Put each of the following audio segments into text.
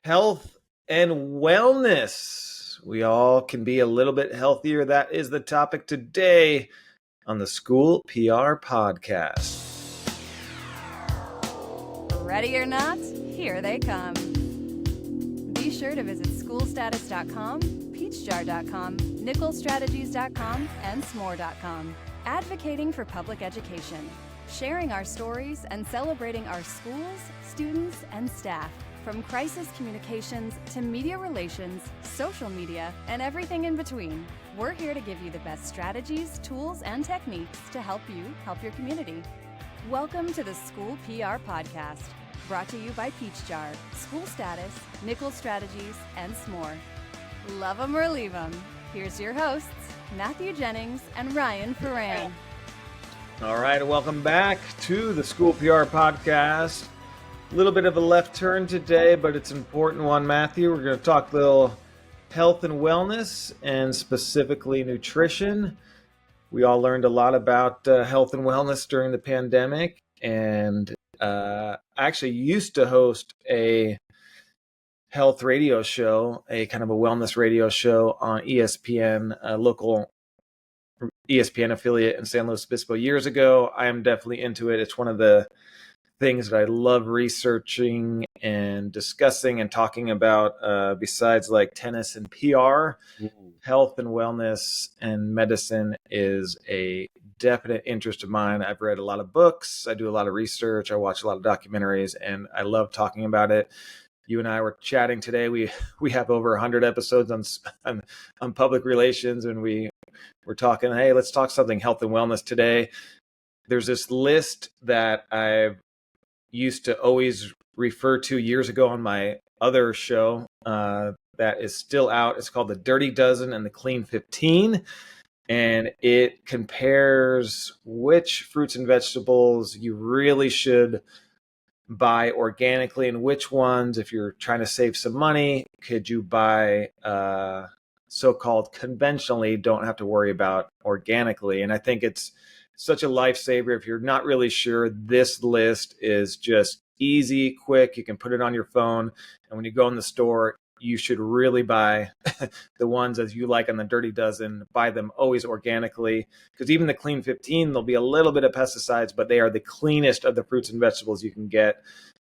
Health and wellness. We all can be a little bit healthier. That is the topic today on the School PR Podcast. Ready or not, here they come. Be sure to visit schoolstatus.com, peachjar.com, nickelstrategies.com, and smore.com. Advocating for public education, sharing our stories and celebrating our schools, students, and staff. From crisis communications to media relations, social media, and everything in between, we're here to give you the best strategies, tools, and techniques to help you help your community. Welcome to the School PR Podcast, brought to you by Peach Jar, School Status, Nickel Strategies, and S'more. Love 'em or leave 'em. Here's your hosts, Matthew Jennings and Ryan Ferrand. All right, welcome back to the School PR Podcast. A little bit of a left turn today, but it's an important one, Matthew. We're going to talk a little health and wellness and specifically nutrition. We all learned a lot about health and wellness during the pandemic, and I actually used to host a health radio show, a kind of a wellness radio show on ESPN, a local ESPN affiliate in San Luis Obispo years ago. I am definitely into it. It's one of the things that I love researching and discussing and talking about besides like tennis and PR. Health and wellness and medicine is a definite interest of mine. I've read a lot of books. I do a lot of research. I watch a lot of documentaries, and I love talking about it. You and I were chatting today. We have over 100 episodes on public relations, and we're talking, hey, let's talk something health and wellness today. There's this list that I've used to always refer to years ago on my other show that is still out. It's called the Dirty Dozen and the Clean 15. And it compares which fruits and vegetables you really should buy organically and which ones, if you're trying to save some money, could you buy so-called conventionally, don't have to worry about organically. And I think it's such a lifesaver. If you're not really sure, this list is just easy, quick. You can put it on your phone. And when you go in the store, you should really buy the ones as you like on the Dirty Dozen. Buy them always organically, because even the Clean 15, there'll be a little bit of pesticides, but they are the cleanest of the fruits and vegetables you can get.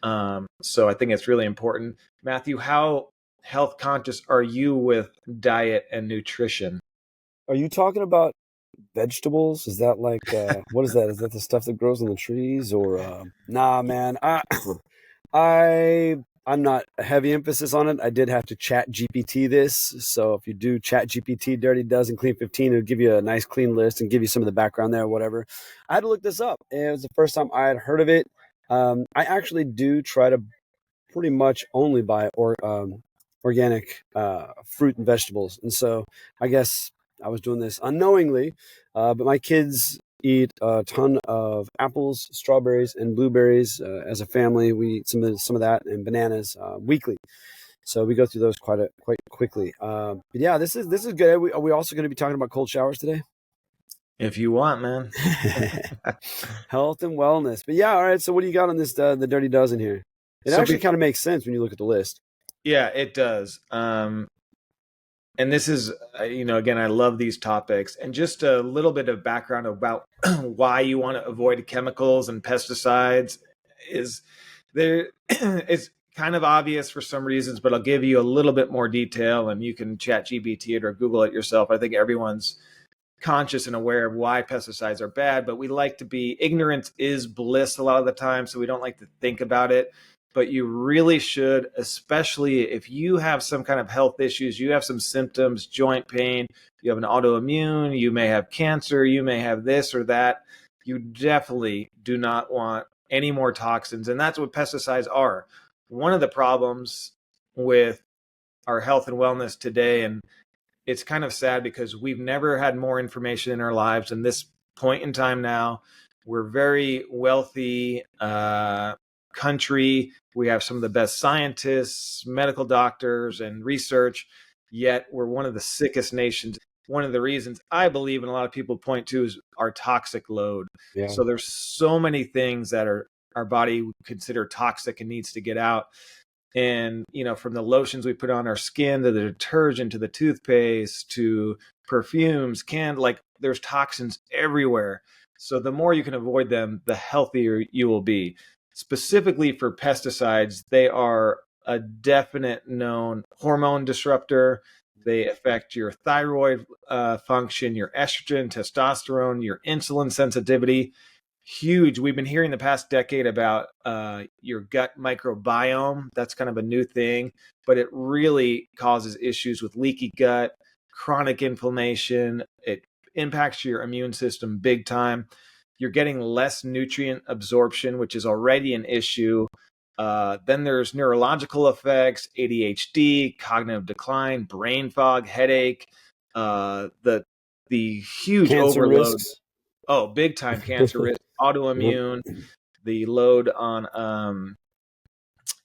So I think it's really important. Matthew, how health conscious are you with diet and nutrition? Are you talking about vegetables? Is that like what is that? Is that the stuff that grows on the trees? Or nah, man. I'm not a heavy emphasis on it. I did have to chat GPT this. So if you do chat GPT Dirty Dozen Clean 15, it'll give you a nice clean list and give you some of the background there or whatever. I had to look this up. It was the first time I had heard of it. I actually do try to pretty much only buy organic fruit and vegetables. And so I guess I was doing this unknowingly, but my kids eat a ton of apples, strawberries, and blueberries. As a family, we eat some of that and bananas weekly. So we go through those quite quickly. But yeah, this is good. Are we also going to be talking about cold showers today? If you want, man. Health and wellness. But yeah, all right. So what do you got on this the Dirty Dozen here? It actually kind of makes sense when you look at the list. Yeah, it does. And this is, again, I love these topics. And just a little bit of background about why you want to avoid chemicals and pesticides is there. It's kind of obvious for some reasons, but I'll give you a little bit more detail, and you can chat GPT it or Google it yourself. I think everyone's conscious and aware of why pesticides are bad, but we like to be, ignorance is bliss a lot of the time, so we don't like to think about it. But you really should, especially if you have some kind of health issues, you have some symptoms, joint pain, you have an autoimmune, you may have cancer, you may have this or that. You definitely do not want any more toxins. And that's what pesticides are. One of the problems with our health and wellness today, and it's kind of sad because we've never had more information in our lives. In this point in time now, we're very wealthy country. We have some of the best scientists, medical doctors, and research, yet we're one of the sickest nations. One of the reasons I believe, and a lot of people point to, is our toxic load. Yeah. So there's so many things that our body would consider toxic and needs to get out. And, from the lotions we put on our skin to the detergent to the toothpaste to perfumes, like there's toxins everywhere. So the more you can avoid them, the healthier you will be. Specifically for pesticides, they are a definite known hormone disruptor. They affect your thyroid function, your estrogen, testosterone, your insulin sensitivity. Huge. We've been hearing the past decade about your gut microbiome. That's kind of a new thing, but it really causes issues with leaky gut, chronic inflammation. It impacts your immune system big time. You're getting less nutrient absorption, which is already an issue. Then there's neurological effects, ADHD, cognitive decline, brain fog, headache, the huge Cancer overload. risks. Oh, big time cancer risk, Yep. autoimmune, the load on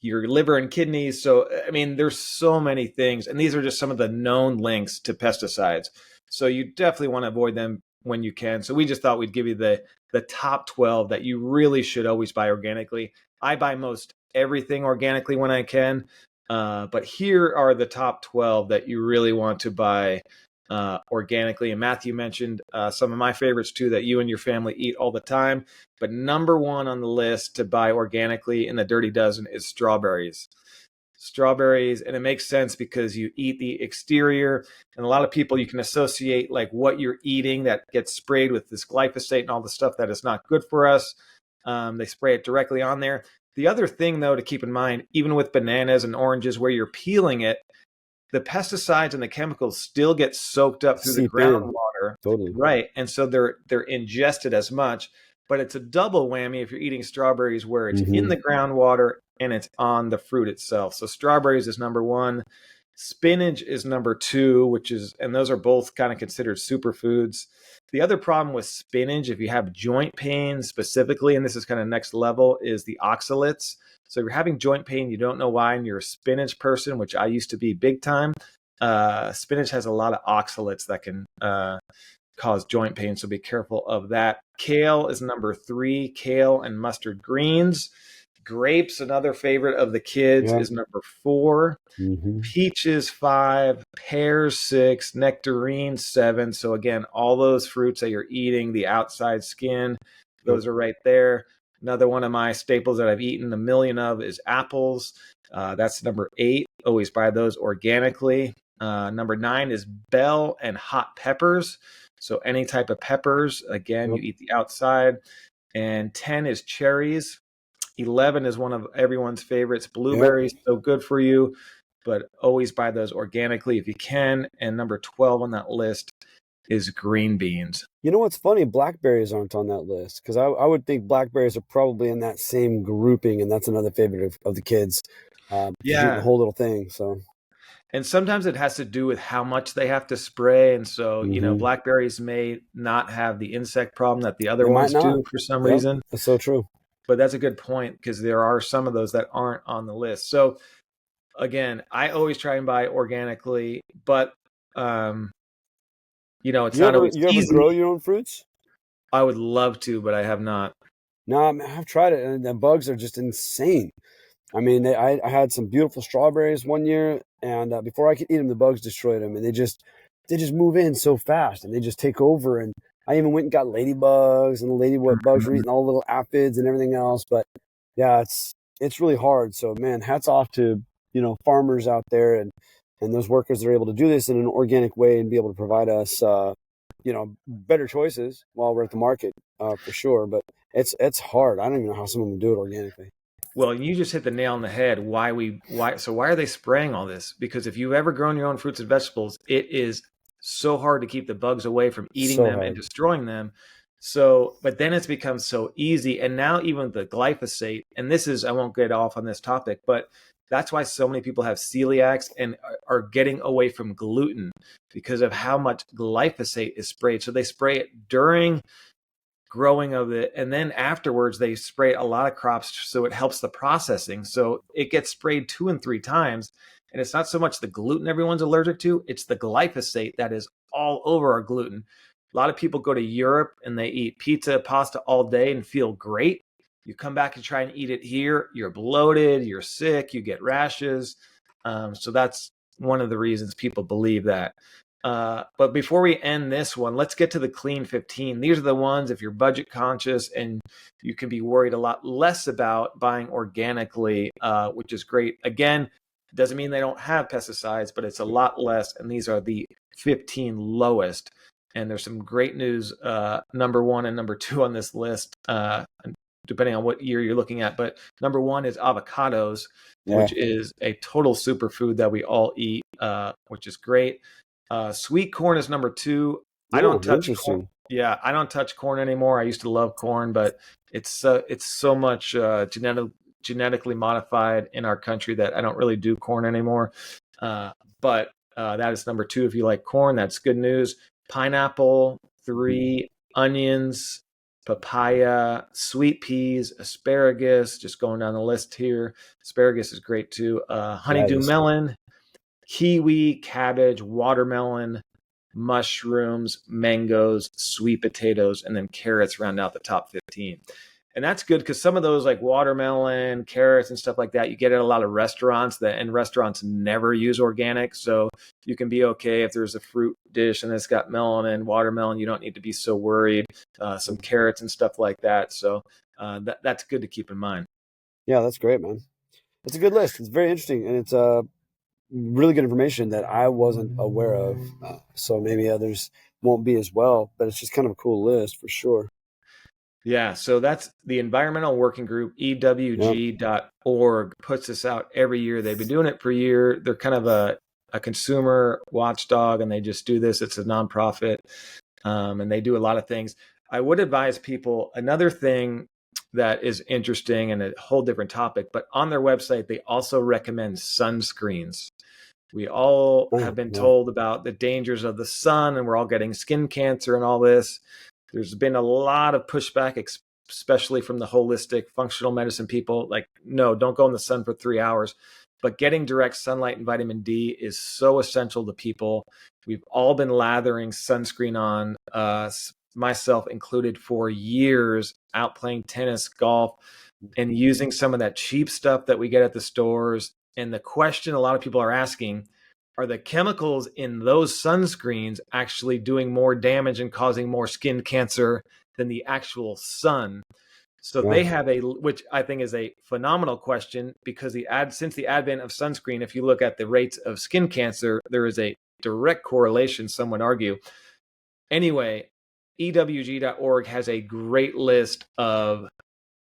your liver and kidneys. So, I mean, there's so many things, and these are just some of the known links to pesticides. So you definitely want to avoid them when you can. So we just thought we'd give you the top 12 that you really should always buy organically. I buy most everything organically when I can, but here are the top 12 that you really want to buy organically. And Matthew mentioned some of my favorites too that you and your family eat all the time. But number one on the list to buy organically in the Dirty Dozen is strawberries. Strawberries, and it makes sense because you eat the exterior, and a lot of people, you can associate like what you're eating that gets sprayed with this glyphosate and all the stuff that is not good for us. They spray it directly on there. The other thing, though, to keep in mind, even with bananas and oranges where you're peeling it, the pesticides and the chemicals still get soaked up through the Seep in. groundwater, Totally. right? And so they're ingested as much, but it's a double whammy if you're eating strawberries where it's in the groundwater and it's on the fruit itself. So strawberries is number one. Spinach is number two, and those are both kind of considered superfoods. The other problem with spinach, if you have joint pain specifically, and this is kind of next level, is the oxalates. So if you're having joint pain, you don't know why, and you're a spinach person, which I used to be big time. Spinach has a lot of oxalates that can cause joint pain, so be careful of that. Kale is number three. Kale and mustard greens. Grapes, another favorite of the kids, is number four. Peaches, 5. Pears, 6. Nectarines, 7. So again, all those fruits that you're eating, the outside skin, those are right there. Another one of my staples that I've eaten a million of is apples. That's number 8. Always buy those organically. Number 9 is bell and hot peppers. So any type of peppers, again, you eat the outside. And 10 is cherries. 11 is one of everyone's favorites. Blueberries, so good for you, but always buy those organically if you can. And number 12 on that list is green beans. You know what's funny? Blackberries aren't on that list because I would think blackberries are probably in that same grouping, and that's another favorite of the kids. You're eating the whole little thing. So, and sometimes it has to do with how much they have to spray, and so blackberries may not have the insect problem that the other ones do for some reason. That's so true. But that's a good point because there are some of those that aren't on the list. So again, I always try and buy organically, but it's not always easy. You ever grow your own fruits? I would love to, but I have not. No, I've tried it, and the bugs are just insane. I mean, I had some beautiful strawberries one year, and before I could eat them, the bugs destroyed them, and they just move in so fast, and they just take over. And I even went and got ladybugs, and the bugs were eating all the little aphids and everything else. But yeah, it's really hard. So man, hats off to farmers out there and those workers that are able to do this in an organic way and be able to provide us better choices while we're at the market for sure. But it's hard. I don't even know how some of them do it organically. Well, you just hit the nail on the head. Why are they spraying all this? Because if you've ever grown your own fruits and vegetables, it is so hard to keep the bugs away from eating them and destroying them. So, but then it's become so easy. And now even the glyphosate, and I won't get off on this topic, but that's why so many people have celiacs and are getting away from gluten because of how much glyphosate is sprayed. So they spray it during growing of it, and then afterwards they spray a lot of crops so it helps the processing. So it gets sprayed 2 and 3 times. And it's not so much the gluten everyone's allergic to, it's the glyphosate that is all over our gluten. A lot of people go to Europe and they eat pizza, pasta all day and feel great. You come back and try and eat it here, you're bloated, you're sick, you get rashes. So that's one of the reasons people believe that. But before we end this one, let's get to the clean 15. These are the ones if you're budget conscious and you can be worried a lot less about buying organically, which is great. Again, it doesn't mean they don't have pesticides, but it's a lot less. And these are the 15 lowest. And there's some great news, number 1 and number 2 on this list, depending on what year you're looking at. But number 1 is avocados, which is a total superfood that we all eat, which is great. Sweet corn is number 2. I don't touch corn. Yeah, I don't touch corn anymore. I used to love corn, but it's so much genetically modified in our country that I don't really do corn anymore. But that is number 2. If you like corn, that's good news. Pineapple, 3. Onions, papaya, sweet peas, asparagus. Just going down the list here. Asparagus is great too. Honeydew melon, kiwi, cabbage, watermelon, mushrooms, mangoes, sweet potatoes, and then carrots round out the top 15. And that's good because some of those like watermelon, carrots, and stuff like that, you get at a lot of restaurants and restaurants never use organic. So you can be okay if there's a fruit dish and it's got melon and watermelon. You don't need to be so worried. Some carrots and stuff like that. So that's good to keep in mind. Yeah, that's great, man. It's a good list. It's very interesting. And it's really good information that I wasn't aware of. So maybe others won't be as well, but it's just kind of a cool list for sure. Yeah, so that's the Environmental Working Group, EWG.org, puts this out every year. They've been doing it for a year. They're kind of a consumer watchdog, and they just do this. It's a nonprofit, and they do a lot of things. I would advise people, another thing that is interesting and a whole different topic, but on their website, they also recommend sunscreens. We all have been told about the dangers of the sun, and we're all getting skin cancer and all this. There's been a lot of pushback, especially from the holistic functional medicine people. Like, no, don't go in the sun for 3 hours. But getting direct sunlight and vitamin D is so essential to people. We've all been lathering sunscreen on, myself included, for years, out playing tennis, golf, and using some of that cheap stuff that we get at the stores. And the question a lot of people are asking, are the chemicals in those sunscreens actually doing more damage and causing more skin cancer than the actual sun? So they have which I think is a phenomenal question, because since the advent of sunscreen, if you look at the rates of skin cancer, there is a direct correlation, some would argue. Anyway, EWG.org has a great list of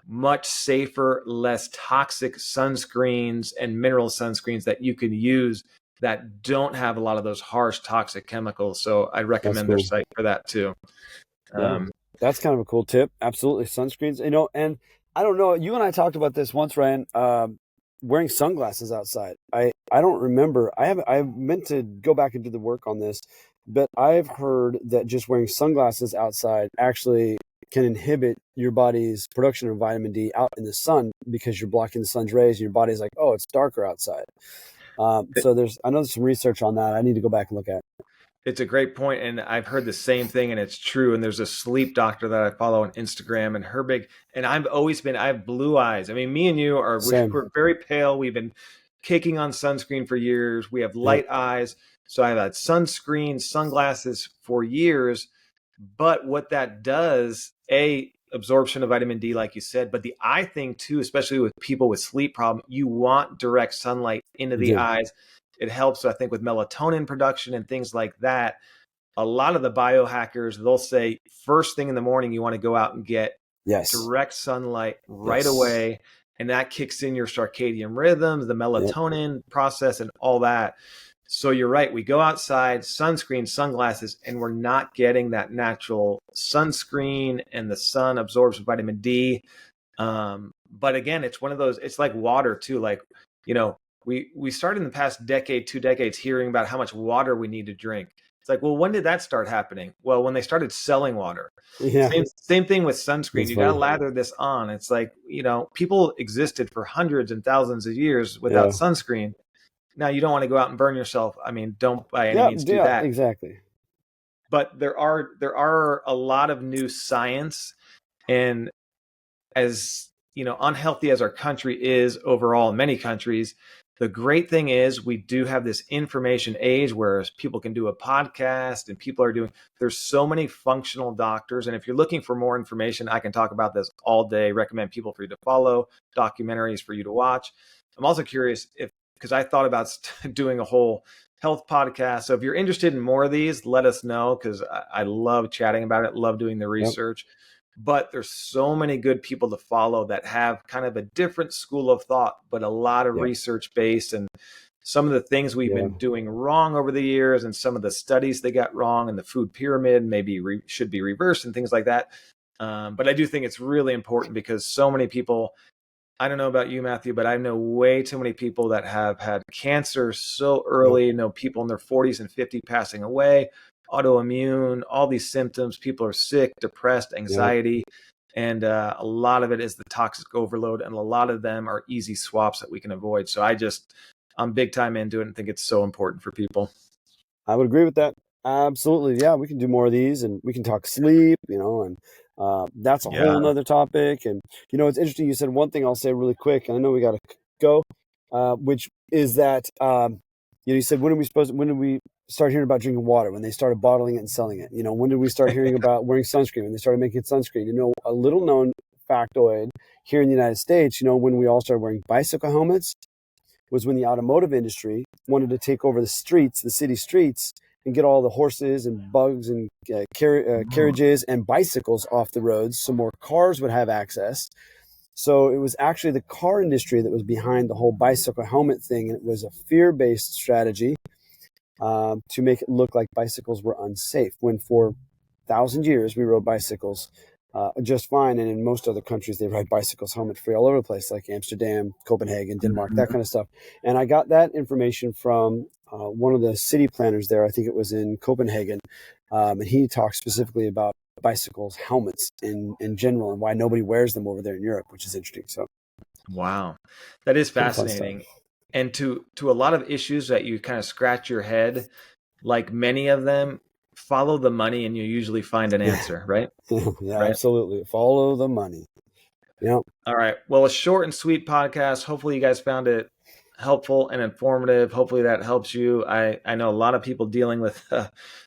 much safer, less toxic sunscreens and mineral sunscreens that you can use that don't have a lot of those harsh toxic chemicals. So I recommend their site for that too. That's kind of a cool tip. Absolutely. Sunscreens, and I don't know, you and I talked about this once, Ryan, wearing sunglasses outside. I don't remember. I meant to go back and do the work on this, but I've heard that just wearing sunglasses outside actually can inhibit your body's production of vitamin D out in the sun, because you're blocking the sun's rays and your body's like, oh, it's darker outside. So I know there's some research on that. I need to go back and look at. It's a great point, and I've heard the same thing, and it's true. And there's a sleep doctor that I follow on Instagram, and I have blue eyes. I mean, me and you we're very pale. We've been caking on sunscreen for years. We have light eyes. So I've had sunscreen, sunglasses for years. But what that does, absorption of vitamin D, like you said, but the eye thing too, especially with people with sleep problem, you want direct sunlight into the eyes. It helps, I think, with melatonin production and things like that. A lot of the biohackers, they'll say first thing in the morning, you want to go out and get direct sunlight right away. And that kicks in your circadian rhythms, the melatonin process, and all that. So you're right. We go outside, sunscreen, sunglasses, and we're not getting that natural sunscreen, and the sun absorbs vitamin D. But again, it's one of those, it's like water too. Like, we started in the past decade, 2 decades, hearing about how much water we need to drink. It's like, well, when did that start happening? Well, when they started selling water. Same thing with sunscreen. You got to lather this on. It's like, people existed for hundreds and thousands of years without sunscreen. Now, you don't want to go out and burn yourself. I mean, don't by any means do that. Exactly. But there are a lot of new science, and as unhealthy as our country is overall in many countries, the great thing is we do have this information age where people can do a podcast and there's so many functional doctors. And if you're looking for more information, I can talk about this all day, recommend people for you to follow, documentaries for you to watch. I'm also curious because I thought about doing a whole health podcast. So if you're interested in more of these, let us know, because I love chatting about it, love doing the research. Yep. But there's so many good people to follow that have kind of a different school of thought, but a lot of research based, and some of the things we've been doing wrong over the years and some of the studies they got wrong and the food pyramid maybe should be reversed and things like that. But I do think it's really important because so many people, I don't know about you, Matthew, but I know way too many people that have had cancer so early, people in their 40s and 50s passing away, autoimmune, all these symptoms. People are sick, depressed, anxiety, and a lot of it is the toxic overload, and a lot of them are easy swaps that we can avoid. So I'm big time into it and think it's so important for people. I would agree with that. Absolutely. Yeah, we can do more of these, and we can talk sleep, and that's a whole nother topic. And, it's interesting. You said one thing I'll say really quick, and I know we got to go, which is that, you said, when did we start hearing about drinking water? When they started bottling it and selling it? When did we start hearing about wearing sunscreen? When they started making sunscreen? A little known factoid here in the United States, when we all started wearing bicycle helmets was when the automotive industry wanted to take over the city streets, and get all the horses and bugs and carriages and bicycles off the roads so more cars would have access. So it was actually the car industry that was behind the whole bicycle helmet thing, and it was a fear-based strategy to make it look like bicycles were unsafe, when for 1,000 years we rode bicycles just fine. And in most other countries, they ride bicycles helmet-free all over the place, like Amsterdam, Copenhagen, Denmark, that kind of stuff. And I got that information from one of the city planners there. I think it was in Copenhagen. And he talked specifically about bicycles, helmets in general, and why nobody wears them over there in Europe, which is interesting. So, wow, that is fascinating. And to a lot of issues that you kind of scratch your head, like many of them, follow the money and you usually find an answer, right? Yeah, right? Absolutely. Follow the money. Yeah. All right. Well, a short and sweet podcast. Hopefully you guys found it helpful and informative. Hopefully that helps you. I know a lot of people dealing with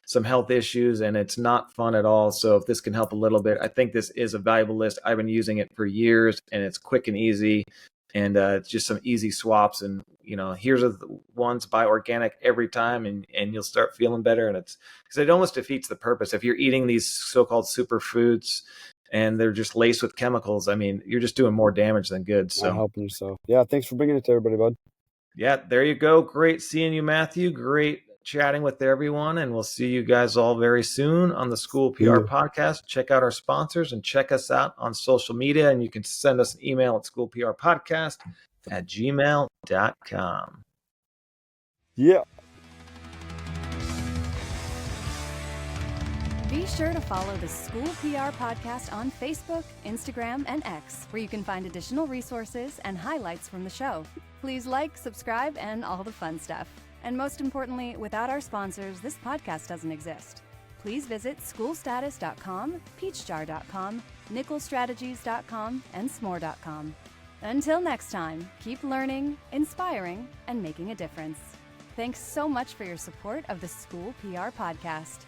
some health issues, and it's not fun at all. So if this can help a little bit, I think this is a valuable list. I've been using it for years, and it's quick and easy, and it's just some easy swaps. And here's the ones: buy organic every time, and you'll start feeling better. And it's because it almost defeats the purpose if you're eating these so-called superfoods and they're just laced with chemicals. I mean, you're just doing more damage than good. So not helping yourself. Yeah, thanks for bringing it to everybody, bud. Yeah, there you go. Great seeing you, Matthew. Great chatting with everyone. And we'll see you guys all very soon on the School PR podcast. Check out our sponsors and check us out on social media. And you can send us an email at schoolprpodcast@gmail.com. Yeah. Be sure to follow the School PR Podcast on Facebook, Instagram, and X, where you can find additional resources and highlights from the show. Please like, subscribe, and all the fun stuff. And most importantly, without our sponsors, this podcast doesn't exist. Please visit schoolstatus.com, peachjar.com, nickelstrategies.com, and s'more.com. Until next time, keep learning, inspiring, and making a difference. Thanks so much for your support of the School PR Podcast.